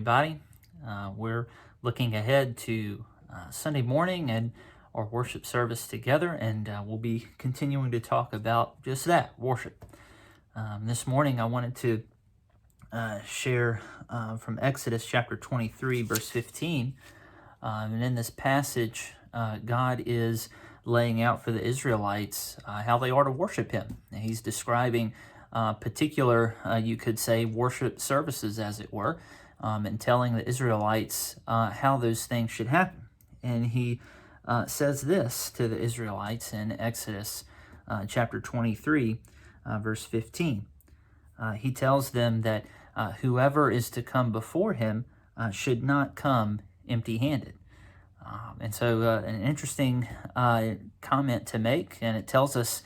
everybody. We're looking ahead to Sunday morning and our worship service together, and we'll be continuing to talk about just that, worship. This morning I wanted to share from Exodus chapter 23, verse 15. And in this passage, God is laying out for the Israelites how they are to worship Him. And He's describing particular, you could say, worship services, as it were, and telling the Israelites how those things should happen. And He says this to the Israelites in Exodus chapter 23, verse 15. He tells them that whoever is to come before Him should not come empty-handed. And so an interesting comment to make, and it tells us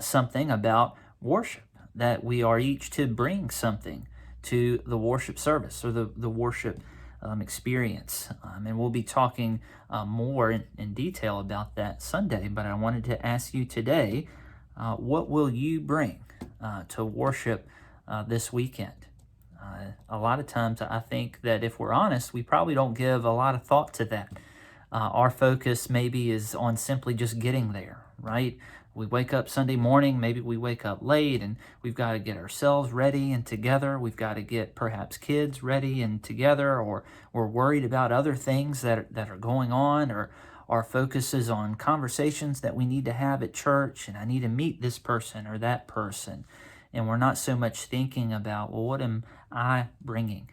something about worship, that we are each to bring something to the worship service or the worship experience. And we'll be talking more in detail about that Sunday, but I wanted to ask you today, what will you bring to worship this weekend? A lot of times I think that if we're honest, we probably don't give a lot of thought to that. Our focus maybe is on simply just getting there, right? We wake up Sunday morning, maybe we wake up late, and we've got to get ourselves ready and together. We've got to get perhaps kids ready and together, or we're worried about other things that are going on, or our focus is on conversations that we need to have at church, and I need to meet this person or that person. And we're not so much thinking about, well, what am I bringing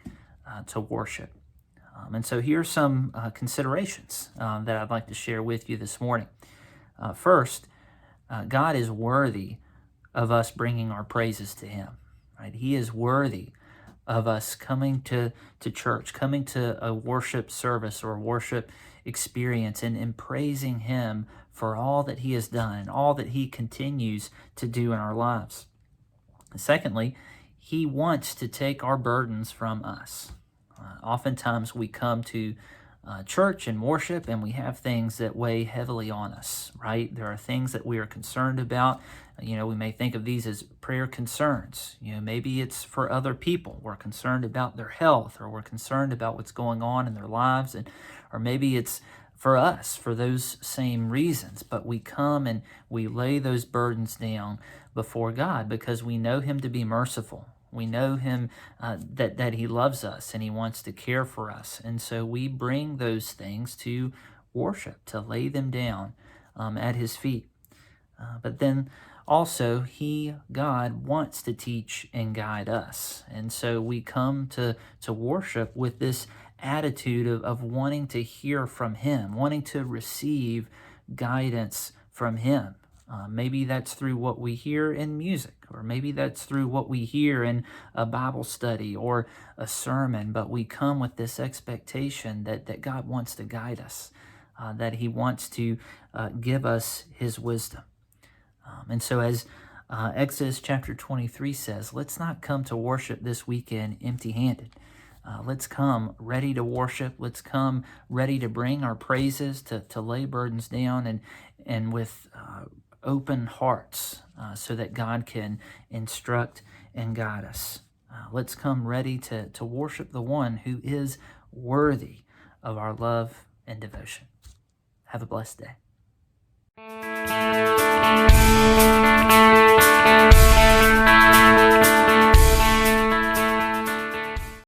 to worship? And so here's some considerations that I'd like to share with you this morning. First, God is worthy of us bringing our praises to Him. Right? He is worthy of us coming to church, coming to a worship service or worship experience, and praising Him for all that He has done and all that He continues to do in our lives. Secondly, He wants to take our burdens from us. Oftentimes we come to church and worship, and we have things that weigh heavily on us, right? There are things that we are concerned about. We may think of these as prayer concerns. Maybe it's for other people. We're concerned about their health, or we're concerned about what's going on in their lives, or maybe it's for us for those same reasons. But we come and we lay those burdens down before God because we know Him to be merciful. We know Him, that He loves us and He wants to care for us. And so we bring those things to worship, to lay them down at His feet. But then also, God, wants to teach and guide us. And so we come to worship with this attitude of wanting to hear from Him, wanting to receive guidance from Him. Maybe that's through what we hear in music, or maybe that's through what we hear in a Bible study or a sermon, but we come with this expectation that God wants to guide us, that He wants to give us His wisdom. And so as Exodus chapter 23 says, let's not come to worship this weekend empty-handed. Let's come ready to worship. Let's come ready to bring our praises, to lay burdens down, and with open hearts so that God can instruct and guide us. Let's come ready to worship the one who is worthy of our love and devotion. Have a blessed day.